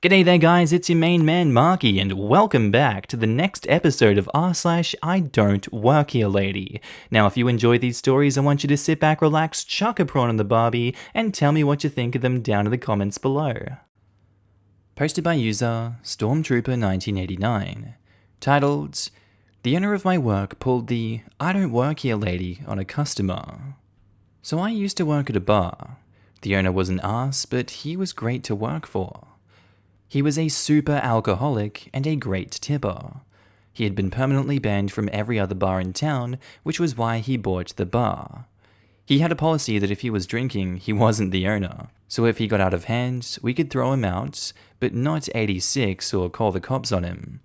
G'day there guys, it's your main man Markee, and welcome back to the next episode of r/Idontworkherelady. Now if you enjoy these stories, I want you to sit back, relax, chuck a prawn on the barbie, and tell me what you think of them down in the comments below. Posted by user Stormtrooper1989. Titled, "The owner of my work pulled the I don't work here lady on a customer." So I used to work at a bar. The owner was an ass, but he was great to work for. He was a super alcoholic and a great tipper. He had been permanently banned from every other bar in town, which was why he bought the bar. He had a policy that if he was drinking, he wasn't the owner. So if he got out of hand, we could throw him out, but not 86 or call the cops on him.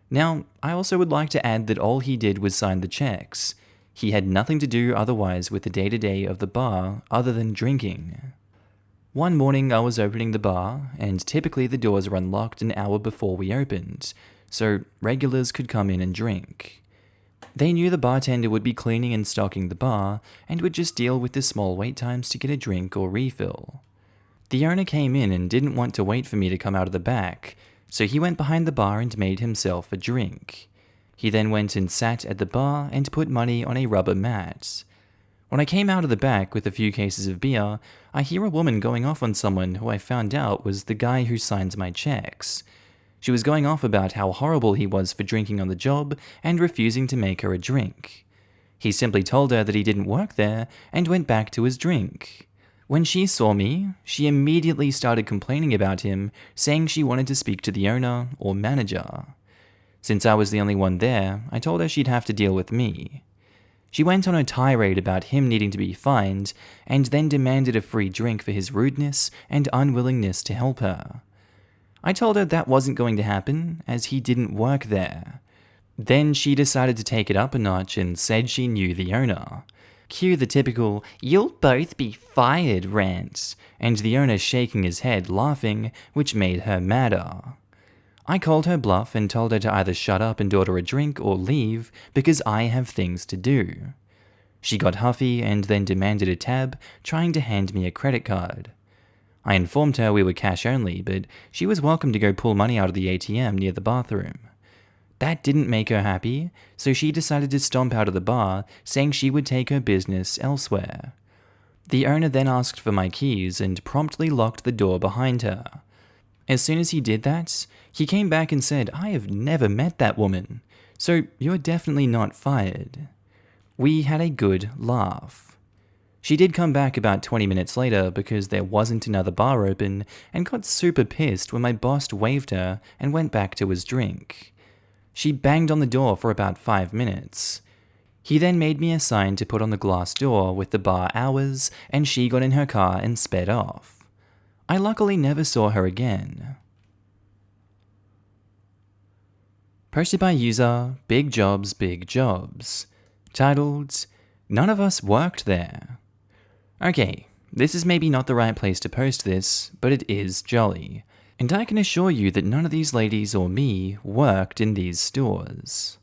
Now, I also would like to add that all he did was sign the checks. He had nothing to do otherwise with the day-to-day of the bar other than drinking. One morning I was opening the bar, and typically the doors are unlocked an hour before we opened, so regulars could come in and drink. They knew the bartender would be cleaning and stocking the bar, and would just deal with the small wait times to get a drink or refill. The owner came in and didn't want to wait for me to come out of the back, so he went behind the bar and made himself a drink. He then went and sat at the bar and put money on a rubber mat. When I came out of the back with a few cases of beer, I hear a woman going off on someone who I found out was the guy who signs my checks. She was going off about how horrible he was for drinking on the job and refusing to make her a drink. He simply told her that he didn't work there and went back to his drink. When she saw me, she immediately started complaining about him, saying she wanted to speak to the owner or manager. Since I was the only one there, I told her she'd have to deal with me. She went on a tirade about him needing to be fined, and then demanded a free drink for his rudeness and unwillingness to help her. I told her that wasn't going to happen, as he didn't work there. Then she decided to take it up a notch and said she knew the owner. Cue the typical, "You'll both be fired" rant, and the owner shaking his head laughing, which made her madder. I called her bluff and told her to either shut up and order a drink or leave, because I have things to do. She got huffy and then demanded a tab, trying to hand me a credit card. I informed her we were cash only, but she was welcome to go pull money out of the ATM near the bathroom. That didn't make her happy, so she decided to stomp out of the bar, saying she would take her business elsewhere. The owner then asked for my keys and promptly locked the door behind her. As soon as he did that, he came back and said, "I have never met that woman, so you're definitely not fired." We had a good laugh. She did come back about 20 minutes later because there wasn't another bar open, and got super pissed when my boss waved her and went back to his drink. She banged on the door for about 5 minutes. He then made me a sign to put on the glass door with the bar hours, and she got in her car and sped off. I luckily never saw her again. Posted by user Big Jobs Big Jobs. Titled, "None of us worked there." Okay, this is maybe not the right place to post this, but it is jolly. And I can assure you that none of these ladies or me worked in these stores.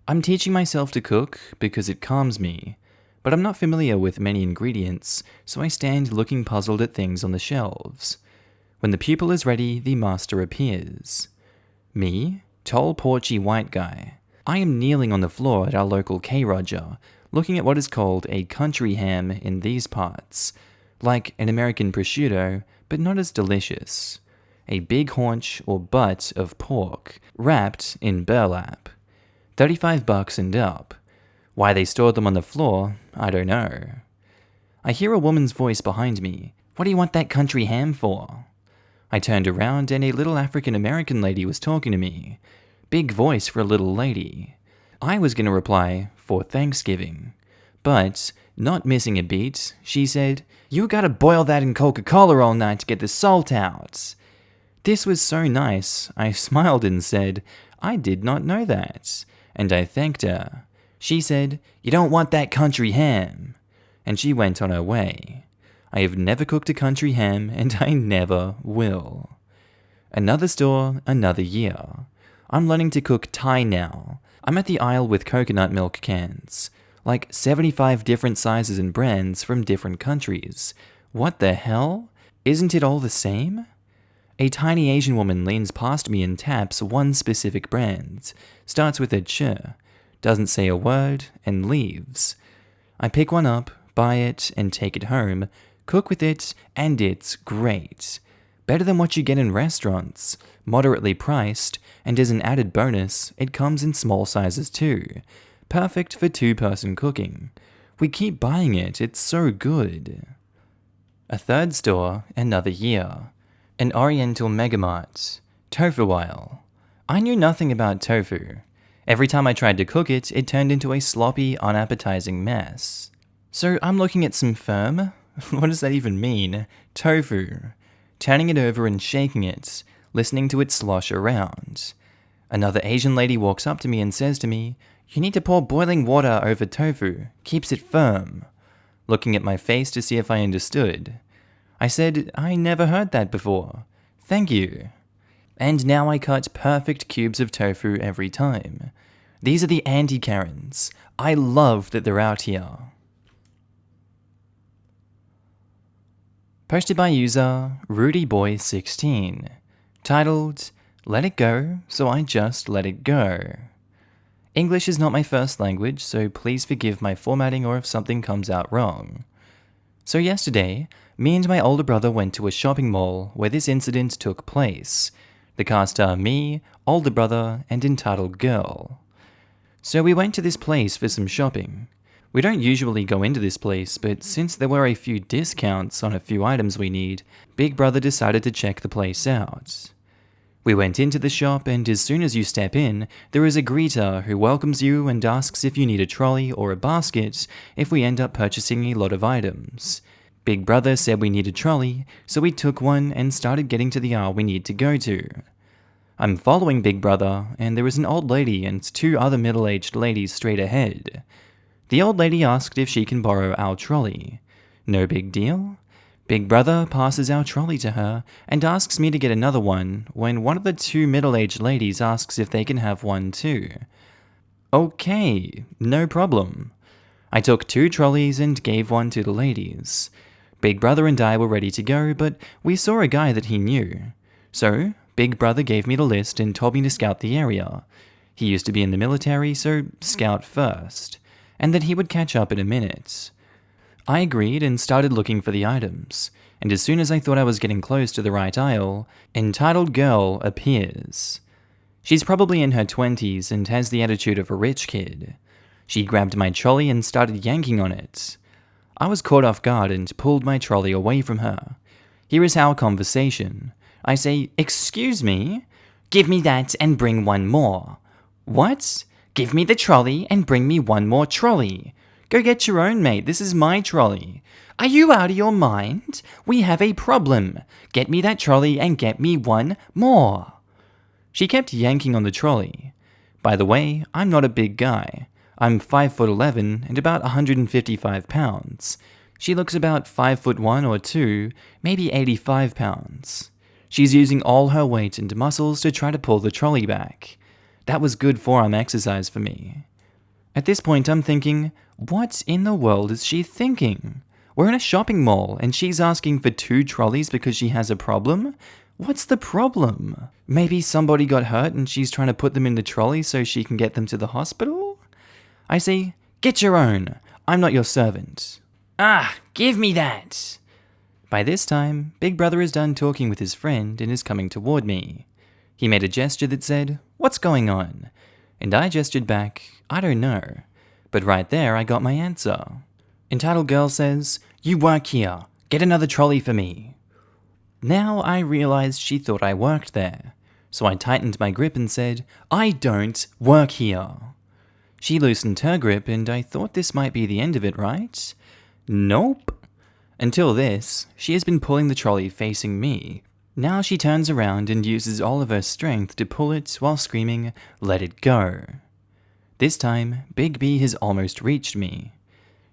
I'm teaching myself to cook because it calms me, but I'm not familiar with many ingredients, so I stand looking puzzled at things on the shelves. When the pupil is ready, the master appears. Me, tall, porchy white guy. I am kneeling on the floor at our local K-Roger, looking at what is called a country ham in these parts, like an American prosciutto, but not as delicious. A big haunch or butt of pork, wrapped in burlap. $35 and up. Why they stored them on the floor, I don't know. I hear a woman's voice behind me. "What do you want that country ham for?" I turned around and a little African-American lady was talking to me. Big voice for a little lady. I was going to reply, "For Thanksgiving." But, not missing a beat, she said, "You gotta boil that in Coca-Cola all night to get the salt out." This was so nice, I smiled and said, "I did not know that," and I thanked her. She said, "You don't want that country ham," and she went on her way. I have never cooked a country ham, and I never will. Another store, another year. I'm learning to cook Thai now. I'm at the aisle with coconut milk cans. Like 75 different sizes and brands from different countries. What the hell? Isn't it all the same? A tiny Asian woman leans past me and taps one specific brand, starts with a ch, doesn't say a word, and leaves. I pick one up, buy it, and take it home, cook with it, and it's great. Better than what you get in restaurants, moderately priced, and as an added bonus, it comes in small sizes too. Perfect for two-person cooking. We keep buying it, it's so good. A third store, another year. An Oriental megamart. Tofu aisle. I knew nothing about tofu. Every time I tried to cook it, it turned into a sloppy, unappetizing mess. So I'm looking at some firm, what does that even mean? Tofu. Turning it over and shaking it, listening to it slosh around. Another Asian lady walks up to me and says to me, "You need to pour boiling water over tofu, keeps it firm." Looking at my face to see if I understood. I said, "I never heard that before. Thank you." And now I cut perfect cubes of tofu every time. These are the anti-Karens. I love that they're out here. Posted by user RudyBoy16. Titled, "Let It Go, So I Just Let It Go." English is not my first language, so please forgive my formatting or if something comes out wrong. So yesterday, me and my older brother went to a shopping mall where this incident took place. The cast are me, older brother, and entitled girl. So we went to this place for some shopping. We don't usually go into this place, but since there were a few discounts on a few items we need, Big Brother decided to check the place out. We went into the shop, and as soon as you step in, there is a greeter who welcomes you and asks if you need a trolley or a basket if we end up purchasing a lot of items. Big Brother said we need a trolley, so we took one and started getting to the aisle we need to go to. I'm following Big Brother, and there is an old lady and two other middle-aged ladies straight ahead. The old lady asked if she can borrow our trolley. No big deal. Big Brother passes our trolley to her and asks me to get another one when one of the two middle-aged ladies asks if they can have one too. Okay, no problem. I took two trolleys and gave one to the ladies. Big Brother and I were ready to go, but we saw a guy that he knew. So, Big Brother gave me the list and told me to scout the area. He used to be in the military, so scout first, and that he would catch up in a minute. I agreed and started looking for the items, and as soon as I thought I was getting close to the right aisle, entitled girl appears. She's probably in her 20s and has the attitude of a rich kid. She grabbed my trolley and started yanking on it. I was caught off guard and pulled my trolley away from her. Here is our conversation. I say, "Excuse me? Give me that and bring one more." "What? Give me the trolley and bring me one more trolley." "Go get your own, mate. This is my trolley." "Are you out of your mind? We have a problem. Get me that trolley and get me one more." She kept yanking on the trolley. By the way, I'm not a big guy. I'm 5'11" and about 155 pounds. She looks about 5'1" or 2, maybe 85 pounds. She's using all her weight and muscles to try to pull the trolley back. That was good forearm exercise for me. At this point, I'm thinking, what in the world is she thinking? We're in a shopping mall, and she's asking for two trolleys because she has a problem? What's the problem? Maybe somebody got hurt and she's trying to put them in the trolley so she can get them to the hospital? I say, "Get your own. I'm not your servant." "Ah, give me that." By this time, Big Brother is done talking with his friend and is coming toward me. He made a gesture that said, "What's going on?" And I gestured back, "I don't know." But right there, I got my answer. Entitled girl says, "You work here. Get another trolley for me." Now I realized she thought I worked there. So I tightened my grip and said, "I don't work here." She loosened her grip and I thought this might be the end of it, right? Nope. Until this, she has been pulling the trolley facing me. Now she turns around and uses all of her strength to pull it while screaming, "Let it go." This time, Big B has almost reached me.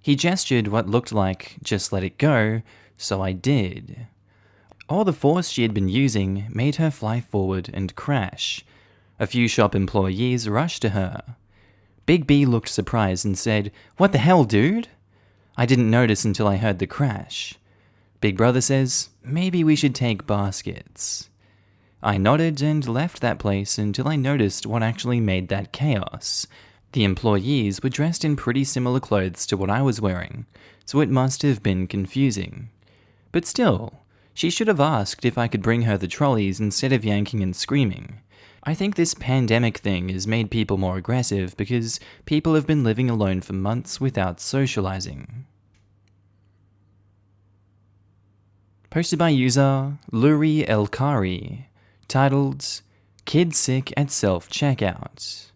He gestured what looked like, "Just let it go," so I did. All the force she had been using made her fly forward and crash. A few shop employees rushed to her. Big B looked surprised and said, "What the hell, dude?" I didn't notice until I heard the crash. Big Brother says, "Maybe we should take baskets." I nodded and left that place until I noticed what actually made that chaos. The employees were dressed in pretty similar clothes to what I was wearing, so it must have been confusing. But still, she should have asked if I could bring her the trolleys instead of yanking and screaming. I think this pandemic thing has made people more aggressive because people have been living alone for months without socializing. Posted by user Luri Elkari, titled Kid Sick at Self-Checkout.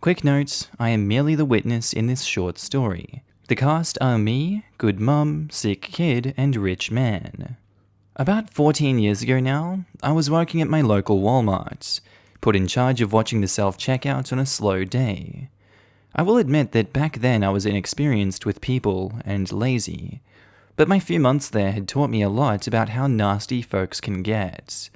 Quick note, I am merely the witness in this short story. The cast are me, good mum, sick kid, and rich man. About 14 years ago now, I was working at my local Walmart, put in charge of watching the self-checkout on a slow day. I will admit that back then I was inexperienced with people and lazy, but my few months there had taught me a lot about how nasty folks can get.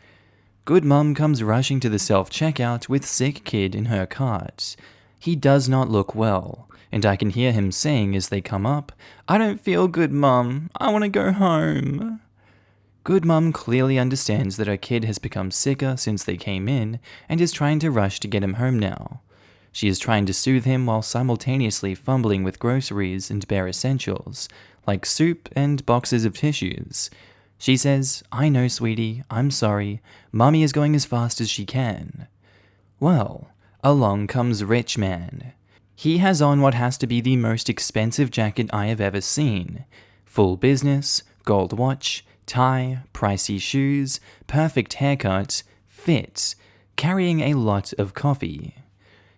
Good mum comes rushing to the self-checkout with sick kid in her cart. He does not look well, and I can hear him saying as they come up, "I don't feel good, mum. I want to go home." Good mum clearly understands that her kid has become sicker since they came in and is trying to rush to get him home now. She is trying to soothe him while simultaneously fumbling with groceries and bare essentials, like soup and boxes of tissues. She says, "I know, sweetie, I'm sorry. Mummy is going as fast as she can." Well, along comes Rich Man. He has on what has to be the most expensive jacket I have ever seen. Full business, gold watch, tie, pricey shoes, perfect haircut, fit, carrying a lot of coffee.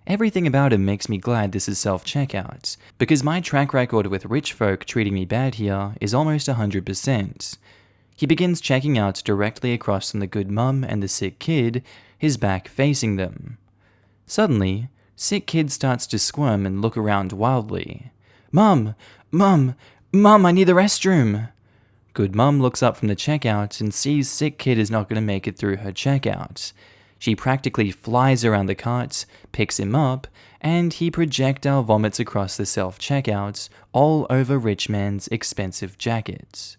Everything about him makes me glad this is self-checkout, because my track record with rich folk treating me bad here is almost 100%. He begins checking out directly across from the good mum and the sick kid, his back facing them. Suddenly, sick kid starts to squirm and look around wildly. Mum, I need the restroom." Good mum looks up from the checkout and sees sick kid is not going to make it through her checkout. She practically flies around the cart, picks him up, and he projectile vomits across the self-checkout, all over Rich Man's expensive jacket.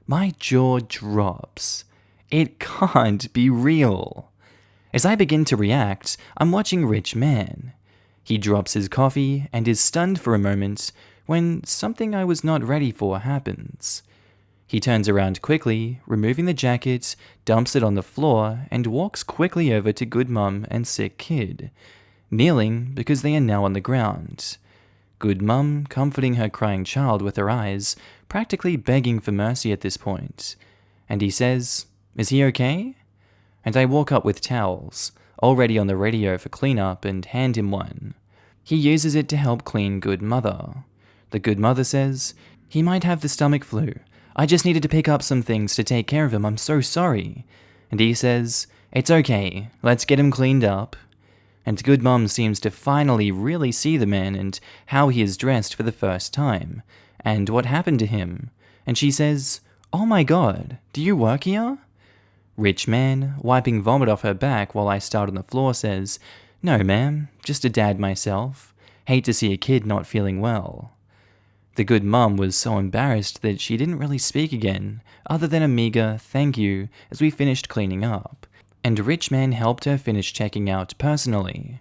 My jaw drops. It can't be real. As I begin to react, I'm watching Rich Man. He drops his coffee and is stunned for a moment when something I was not ready for happens. He turns around quickly, removing the jacket, dumps it on the floor, and walks quickly over to good mum and sick kid, kneeling because they are now on the ground. Good mum comforting her crying child with her eyes, practically begging for mercy at this point. And he says, "Is he okay?" And I walk up with towels, already on the radio for cleanup, and hand him one. He uses it to help clean good mother. The good mother says, "He might have the stomach flu. I just needed to pick up some things to take care of him, I'm so sorry." And he says, "It's okay, let's get him cleaned up." And good mum seems to finally really see the man and how he is dressed for the first time, and what happened to him. And she says, "Oh my god, do you work here?" Rich Man, wiping vomit off her back while I start on the floor, says, "No ma'am, just a dad myself. Hate to see a kid not feeling well." The good mum was so embarrassed that she didn't really speak again, other than a meager "thank you" as we finished cleaning up, and Rich Man helped her finish checking out personally.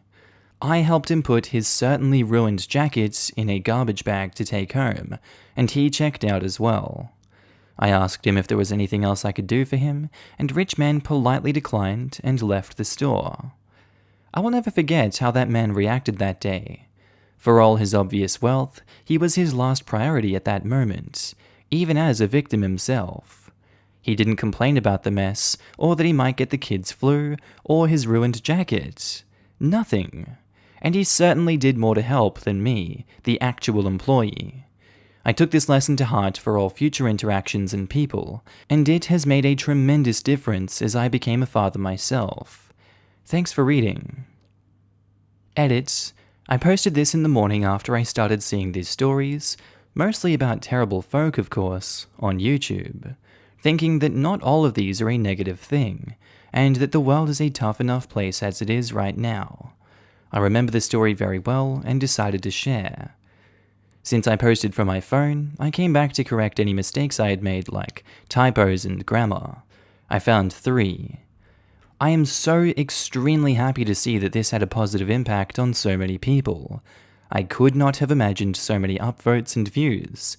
I helped him put his certainly ruined jacket in a garbage bag to take home, and he checked out as well. I asked him if there was anything else I could do for him, and Rich Man politely declined and left the store. I will never forget how that man reacted that day. For all his obvious wealth, he was his last priority at that moment, even as a victim himself. He didn't complain about the mess, or that he might get the kid's flu, or his ruined jacket. Nothing. And he certainly did more to help than me, the actual employee. I took this lesson to heart for all future interactions and people, and it has made a tremendous difference as I became a father myself. Thanks for reading. Edit. I posted this in the morning after I started seeing these stories, mostly about terrible folk of course, on YouTube, thinking that not all of these are a negative thing, and that the world is a tough enough place as it is right now. I remember the story very well and decided to share. Since I posted from my phone, I came back to correct any mistakes I had made, like typos and grammar. I found 3. I am so extremely happy to see that this had a positive impact on so many people. I could not have imagined so many upvotes and views.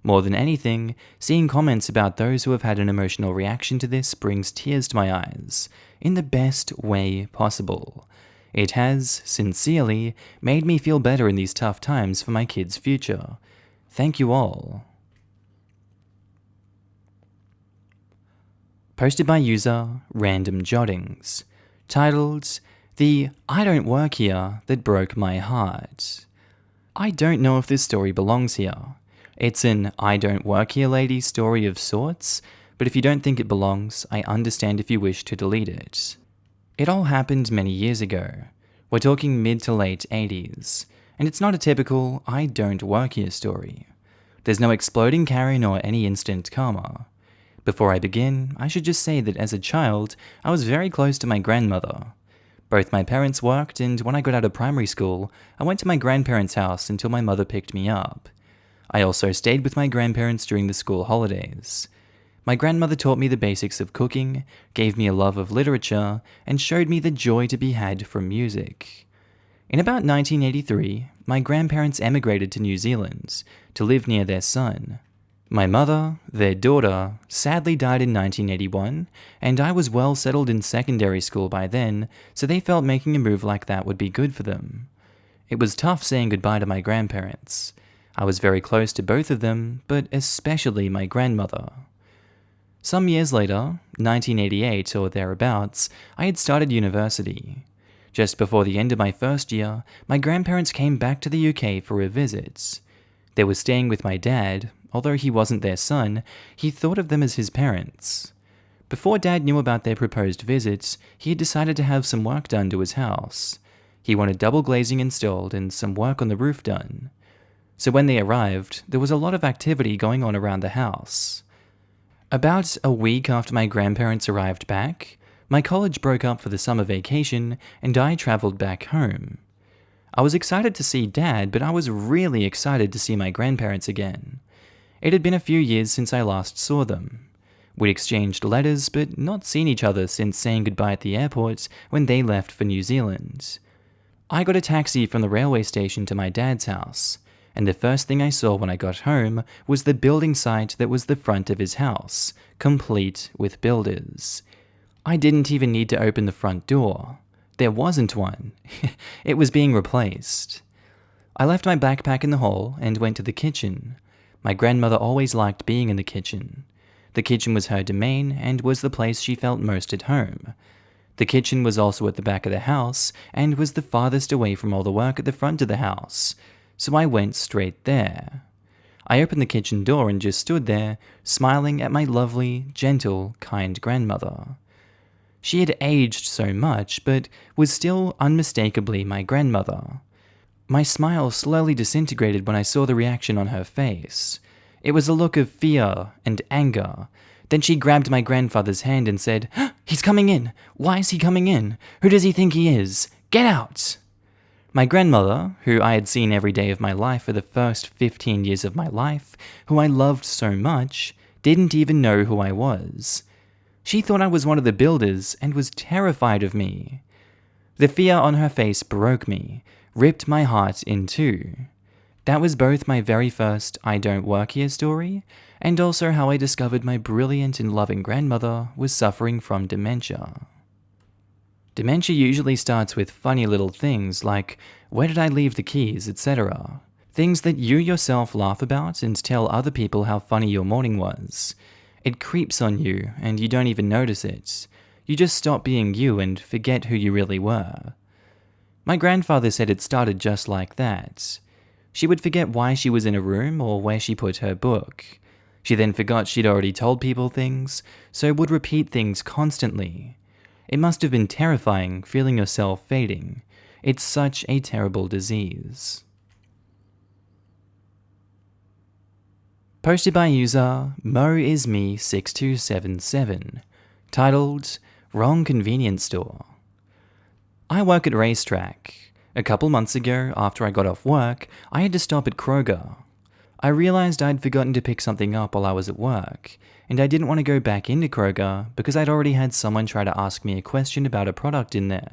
More than anything, seeing comments about those who have had an emotional reaction to this brings tears to my eyes, in the best way possible. It has, sincerely, made me feel better in these tough times for my kids' future. Thank you all. Posted by user Random Jottings, titled, "The I Don't Work Here That Broke My Heart." I don't know if this story belongs here. It's an Idontworkherelady story of sorts, but if you don't think it belongs, I understand if you wish to delete it. It all happened many years ago. We're talking mid to late 80s, and it's not a typical I don't work here story. There's no exploding Karen or any instant karma. Before I begin, I should just say that as a child, I was very close to my grandmother. Both my parents worked, and when I got out of primary school, I went to my grandparents' house until my mother picked me up. I also stayed with my grandparents during the school holidays. My grandmother taught me the basics of cooking, gave me a love of literature, and showed me the joy to be had from music. In about 1983, my grandparents emigrated to New Zealand to live near their son. My mother, their daughter, sadly died in 1981, and I was well settled in secondary school by then, so they felt making a move like that would be good for them. It was tough saying goodbye to my grandparents. I was very close to both of them, but especially my grandmother. Some years later, 1988 or thereabouts, I had started university. Just before the end of my first year, my grandparents came back to the UK for a visit. They were staying with my dad. Although he wasn't their son, he thought of them as his parents. Before Dad knew about their proposed visits, he had decided to have some work done to his house. He wanted double glazing installed and some work on the roof done. So when they arrived, there was a lot of activity going on around the house. About a week after my grandparents arrived back, my college broke up for the summer vacation and I traveled back home. I was excited to see Dad, but I was really excited to see my grandparents again. It had been a few years since I last saw them. We'd exchanged letters, but not seen each other since saying goodbye at the airport when they left for New Zealand. I got a taxi from the railway station to my dad's house, and the first thing I saw when I got home was the building site that was the front of his house, complete with builders. I didn't even need to open the front door. There wasn't one. It was being replaced. I left my backpack in the hall and went to the kitchen. My grandmother always liked being in the kitchen. The kitchen was her domain and was the place she felt most at home. The kitchen was also at the back of the house and was the farthest away from all the work at the front of the house, so I went straight there. I opened the kitchen door and just stood there, smiling at my lovely, gentle, kind grandmother. She had aged so much, but was still unmistakably my grandmother. My smile slowly disintegrated when I saw the reaction on her face. It was a look of fear and anger. Then she grabbed my grandfather's hand and said, "He's coming in! Why is he coming in? Who does he think he is? Get out!" My grandmother, who I had seen every day of my life for the first 15 years of my life, who I loved so much, didn't even know who I was. She thought I was one of the builders and was terrified of me. The fear on her face broke me, ripped my heart in two. That was both my very first I Don't Work Here story, and also how I discovered my brilliant and loving grandmother was suffering from dementia. Dementia usually starts with funny little things like, where did I leave the keys, etc. Things that you yourself laugh about and tell other people how funny your morning was. It creeps on you, and you don't even notice it. You just stop being you and forget who you really were. My grandfather said it started just like that. She would forget why she was in a room or where she put her book. She then forgot she'd already told people things, so would repeat things constantly. It must have been terrifying feeling yourself fading. It's such a terrible disease. Posted by user MoIsMe6277, titled Wrong Convenience Store. I work at Racetrack. A couple months ago, after I got off work, I had to stop at Kroger. I realized I'd forgotten to pick something up while I was at work, and I didn't want to go back into Kroger because I'd already had someone try to ask me a question about a product in there.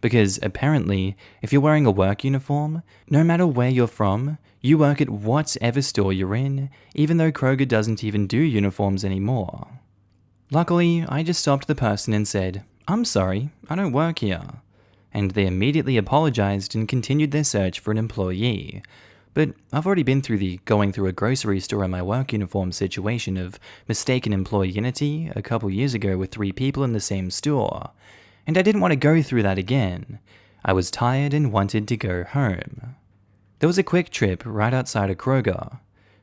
Because apparently, if you're wearing a work uniform, no matter where you're from, you work at whatever store you're in, even though Kroger doesn't even do uniforms anymore. Luckily, I just stopped the person and said, "I'm sorry, I don't work here." And they immediately apologized and continued their search for an employee. But I've already been through the going through a grocery store in my work uniform situation of mistaken employee a couple years ago with 3 people in the same store. And I didn't want to go through that again. I was tired and wanted to go home. There was a quick trip right outside of Kroger.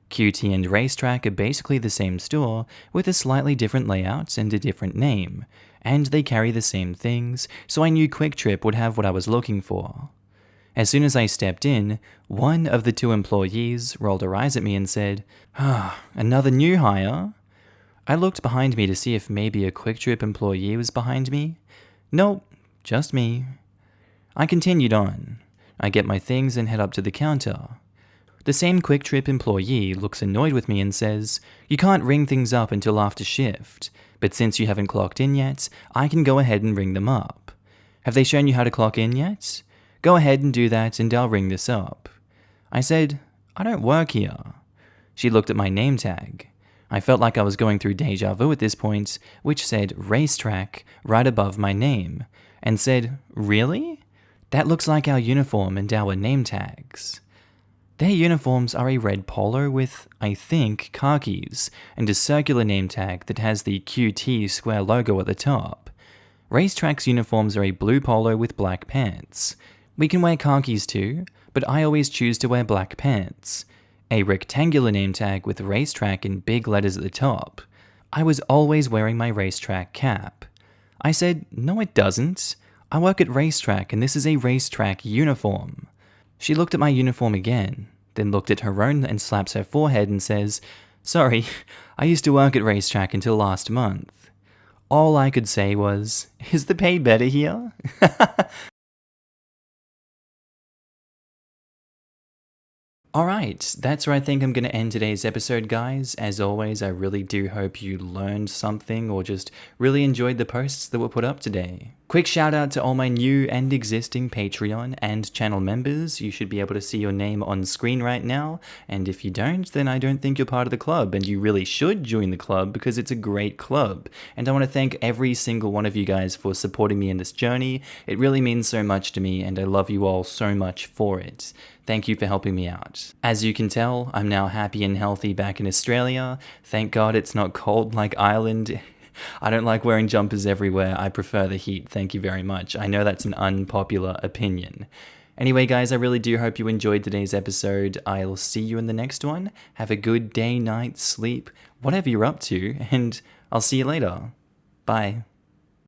QT and Racetrack are basically the same store with a slightly different layout and a different name, and they carry the same things, so I knew Quick Trip would have what I was looking for. As soon as I stepped in, one of the 2 employees rolled her eyes at me and said, "Another new hire?" I looked behind me to see if maybe a Quick Trip employee was behind me. Nope, just me. I continued on. I get my things and head up to the counter. The same Quick Trip employee looks annoyed with me and says, "You can't ring things up until after shift, but since you haven't clocked in yet, I can go ahead and ring them up. Have they shown you how to clock in yet? Go ahead and do that and I'll ring this up." I said, "I don't work here." She looked at my name tag. I felt like I was going through deja vu at this point, which said Racetrack right above my name, and said, "Really? That looks like our uniform and our name tags." Their uniforms are a red polo with, I think, khakis, and a circular name tag that has the QT square logo at the top. Racetrack's uniforms are a blue polo with black pants. We can wear khakis too, but I always choose to wear black pants. A rectangular name tag with Racetrack in big letters at the top. I was always wearing my Racetrack cap. I said, "No it doesn't. I work at Racetrack and this is a Racetrack uniform." She looked at my uniform again, then looked at her own and slaps her forehead and says, "Sorry, I used to work at Racetrack until last month." All I could say was, "Is the pay better here?" Alright, that's where I think I'm going to end today's episode, guys. As always, I really do hope you learned something or just really enjoyed the posts that were put up today. Quick shout out to all my new and existing Patreon and channel members. You should be able to see your name on screen right now, and if you don't, then I don't think you're part of the club, and you really should join the club because it's a great club. And I want to thank every single one of you guys for supporting me in this journey. It really means so much to me, and I love you all so much for it. Thank you for helping me out. As you can tell, I'm now happy and healthy back in Australia. Thank God it's not cold like Ireland. I don't like wearing jumpers everywhere. I prefer the heat. Thank you very much. I know that's an unpopular opinion. Anyway, guys, I really do hope you enjoyed today's episode. I'll see you in the next one. Have a good day, night, sleep, whatever you're up to, and I'll see you later. Bye.